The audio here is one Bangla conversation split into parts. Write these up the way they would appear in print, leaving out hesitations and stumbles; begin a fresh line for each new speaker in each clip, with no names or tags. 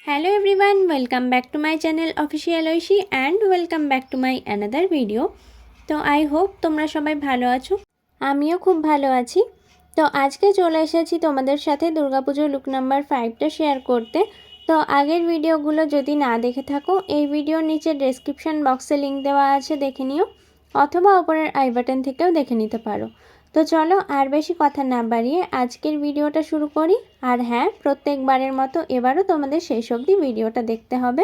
Hello everyone, welcome back to my channel Official Oishi and welcome back to my another video. তো আই হোপ তোমরা সবাই ভালো আছো, আমিও খুব ভালো আছি। তো আজকে চলে এসেছি তোমাদের সাথে দুর্গাপুজোর লুক নাম্বার 5টা শেয়ার করতে। তো আগের ভিডিওগুলো যদি না দেখে থাকো এই ভিডিওর নিচে ডেসক্রিপশন বক্সে লিংক দেওয়া আছে, দেখে নিও, অথবা উপরের আই বাটন থেকেও দেখে নিতে পারো। তো চলো আর বেশি কথা না বাড়িয়ে আজকের ভিডিওটা শুরু করি। আর হ্যাঁ, প্রত্যেকবারের মতো এবারও তোমাদের শেষ অবধি ভিডিওটা দেখতে হবে।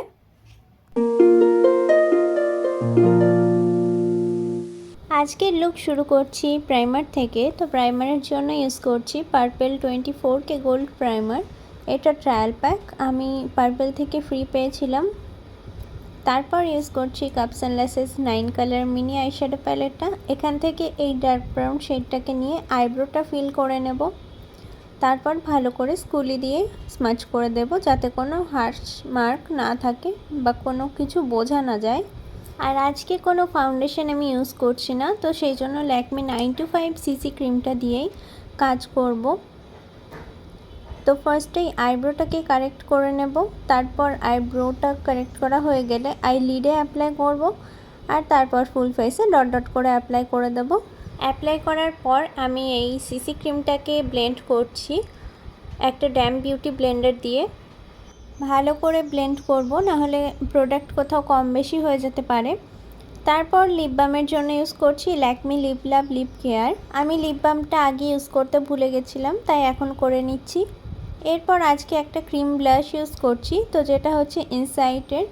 আজকের লুক শুরু করছি প্রাইমার থেকে। তো প্রাইমারের জন্য ইউজ করছি পার্পেল 24K গোল্ড প্রাইমার। এটা ট্রায়াল প্যাক, আমি পার্পেল থেকে ফ্রি পেয়েছিলাম। তারপর ইউজ করছি cups and laces 9 colour mini eyeshadow প্যালেটটা। এখান থেকে এই ডার্ক ব্রাউন শেডটাকে নিয়ে আইব্রোটা ফিল করে নেব। তারপর ভালো করে স্কুলি দিয়ে স্মাচ করে দেব, যাতে কোনো হার্শ মার্ক না থাকে বা কোনো কিছু বোঝা না যায়। আর আজকে কোনো ফাউন্ডেশন আমি ইউজ করছি না, তো সেই জন্য ল্যাকমি 925cc ক্রিমটা দিয়েই কাজ করব। তো ফার্স্টেই আইব্রোটাকে কারেক্ট করে নেব। তারপর আইব্রোটা কারেক্ট করা হয়ে গেলে আই লিডে অ্যাপ্লাই করব, আর তারপর ফুল ফেসে ডট ডট করে অ্যাপ্লাই করে দেব। অ্যাপ্লাই করার পর আমি এই সিসি ক্রিমটাকে ব্লেন্ড করছি একটা ড্যাম বিউটি ব্লেন্ডার দিয়ে। ভালো করে ব্লেন্ড করব, নাহলে প্রোডাক্ট কোথাও কম বেশি হয়ে যেতে পারে। তারপর লিপ বামের জন্য ইউজ করছি Lakme lip love lip care. আমি লিপ বামটা আগে ইউজ করতে ভুলে গেছিলাম, তাই এখন করে নিচ্ছি। এরপর আজকে একটা ক্রিম ব্লাশ ইউজ করছি, তো যেটা হচ্ছে ইনসাইটের,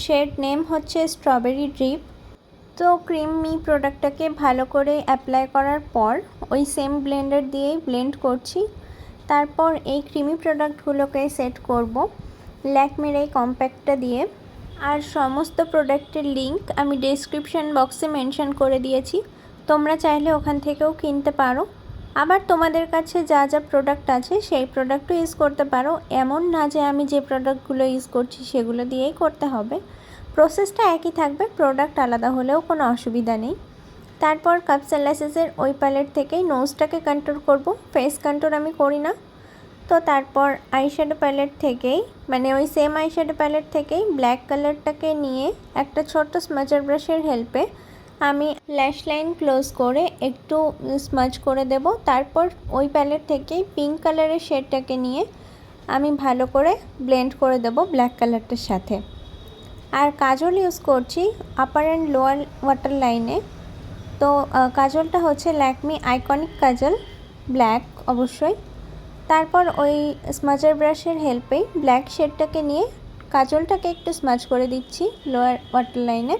শেড নেম হচ্ছে স্ট্রবেরি ড্রিপ। তো ক্রিমি প্রোডাক্টটাকে ভালো করে অ্যাপ্লাই করার পর ওই সেম ব্লেন্ডার দিয়েই ব্লেন্ড করছি। তারপর এই ক্রিমি প্রোডাক্টগুলোকে সেট করব ল্যাকমির এই কম্প্যাক্টটা দিয়ে। আর সমস্ত প্রোডাক্টের লিংক আমি ডেসক্রিপশন বক্সে মেনশন করে দিয়েছি, তোমরা চাইলে ওখান থেকেও কিনতে পারো। আবার তোমাদের কাছে যা যা প্রোডাক্ট আছে সেই প্রোডাক্টও ইউজ করতে পারো, এমন না যে আমি যে প্রোডাক্টগুলো ইউজ করছি সেগুলো দিয়েই করতে হবে। প্রসেসটা একই থাকবে, প্রোডাক্ট আলাদা হলেও কোনো অসুবিধা নেই। তারপর কাপস অ্যান্ড লেসেসের ওই প্যালেট থেকেই নোজটাকে কন্ট্রোল করব, ফেস কন্ট্রোল আমি করি না। তো তারপর আইশ্যাডো প্যালেট থেকেই, মানে ওই সেম আইশ্যাডো প্যালেট থেকেই ব্ল্যাক কালারটাকে নিয়ে একটা ছোট্ট স্মাচার ব্রাশের হেল্পে আমি ল্যাশ লাইন ক্লোজ করে একটু স্মাচ করে দেব। তারপর ওই প্যালেট থেকেই পিঙ্ক কালারের শেডটাকে নিয়ে আমি ভালো করে ব্লেন্ড করে দেব ব্ল্যাক কালারটার সাথে। আর কাজল ইউজ করছি আপার অ্যান্ড লোয়ার ওয়াটার লাইনে। তো কাজলটা হচ্ছে ল্যাকমি আইকনিক কাজল, ব্ল্যাক অবশ্যই। তারপর ওই স্মাচার ব্রাশের হেল্পেই ব্ল্যাক শেডটাকে নিয়ে কাজলটাকে একটু স্মাচ করে দিচ্ছি লোয়ার ওয়াটার লাইনে।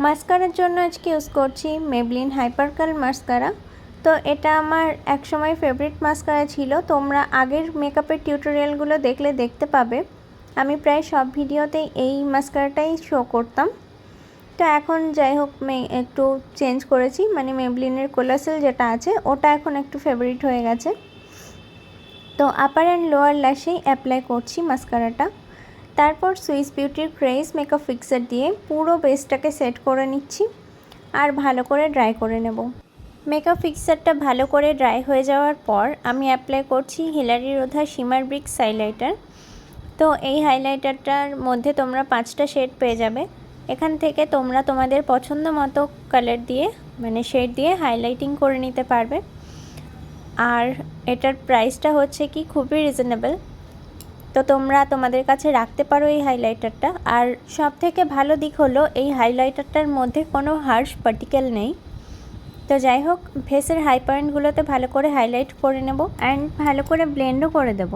মাস্কারার জন্য আজকে ইউজ করছি মেবলিন হাইপার কার্ল মাস্কারা। তো এটা আমার একসময় ফেভারিট মাস্কারা ছিল, তোমরা আগের মেকআপের টিউটোরিয়ালগুলো দেখলে দেখতে পাবে আমি প্রায় সব ভিডিওতেই এই মাস্কারাটাই শো করতাম। তো এখন যাই হোক একটু চেঞ্জ করেছি, মানে মেবলিনের কোলাসেল যেটা আছে ওটা এখন একটু ফেভারিট হয়ে গেছে। তো আপার অ্যান্ড লোয়ার ল্যাশেই অ্যাপ্লাই করছি মাস্কারাটা। তারপর সুইস বিউটির ক্রেজ মেকআপ ফিক্সার দিয়ে পুরো বেসটাকে সেট করে নিচ্ছি আর ভালো করে ড্রাই করে নেব। মেকআপ ফিক্সারটা ভালো করে ড্রাই হয়ে যাওয়ার পর আমি অ্যাপ্লাই করছি হিলারি রোধা শিমার ব্রিক্স হাইলাইটার। তো এই হাইলাইটারটার মধ্যে তোমরা 5টা শেড পেয়ে যাবে। এখান থেকে তোমরা তোমাদের পছন্দ মতো কালার দিয়ে, মানে শেড দিয়ে হাইলাইটিং করে নিতে পারবে। আর এটার প্রাইসটা হচ্ছে কি খুবই রিজনেবল, তো তোমরা তোমাদের কাছে রাখতে পারো এই হাইলাইটারটা। আর সব থেকে ভালো দিক হলো এই হাইলাইটারটার মধ্যে কোনো হার্শ পার্টিকেল নেই। তো যাই হোক, ফেসের হাই পয়েন্টগুলোতে ভালো করে হাইলাইট করে নেব অ্যান্ড ভালো করে ব্লেন্ডও করে দেব।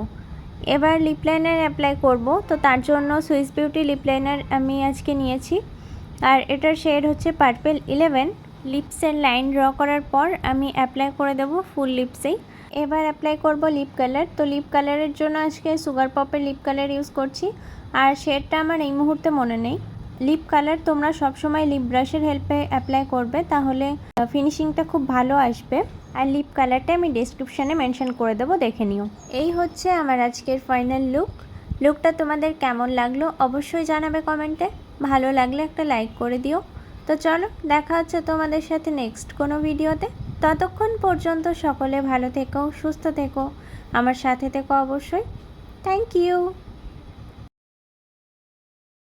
এবার লিপ লাইনার অ্যাপ্লাই করব। তো তার জন্য সুইস বিউটি লিপ লাইনার আমি আজকে নিয়েছি, আর এটার শেড হচ্ছে পার্পেল 11। লিপসের লাইন ড্র করার পর আমি অ্যাপ্লাই করে দেব ফুল লিপসেই। এবার অ্যাপ্লাই করব লিপ কালার। তো লিপ কালারের জন্য আজকে সুগার পপের লিপ কালার ইউজ করছি, আর শেডটা আমার এই মুহূর্তে মনে নেই। লিপ কালার তোমরা সবসময় লিপ ব্রাশের হেল্পে অ্যাপ্লাই করবে, তাহলে ফিনিশিংটা খুব ভালো আসবে। আর লিপ কালারটা আমি ডেসক্রিপশানে মেনশন করে দেবো, দেখে নিও। এই হচ্ছে আমার আজকের ফাইনাল লুকটা তোমাদের কেমন লাগলো অবশ্যই জানাবে কমেন্টে। ভালো লাগলে একটা লাইক করে দিও। তো চলো, দেখা হচ্ছে তোমাদের সাথে নেক্সট কোনো ভিডিওতে। ততক্ষণ পর্যন্ত সকলে ভালো থেকো, সুস্থ থেকো, আমার সাথে থেকো অবশ্যই। Thank you.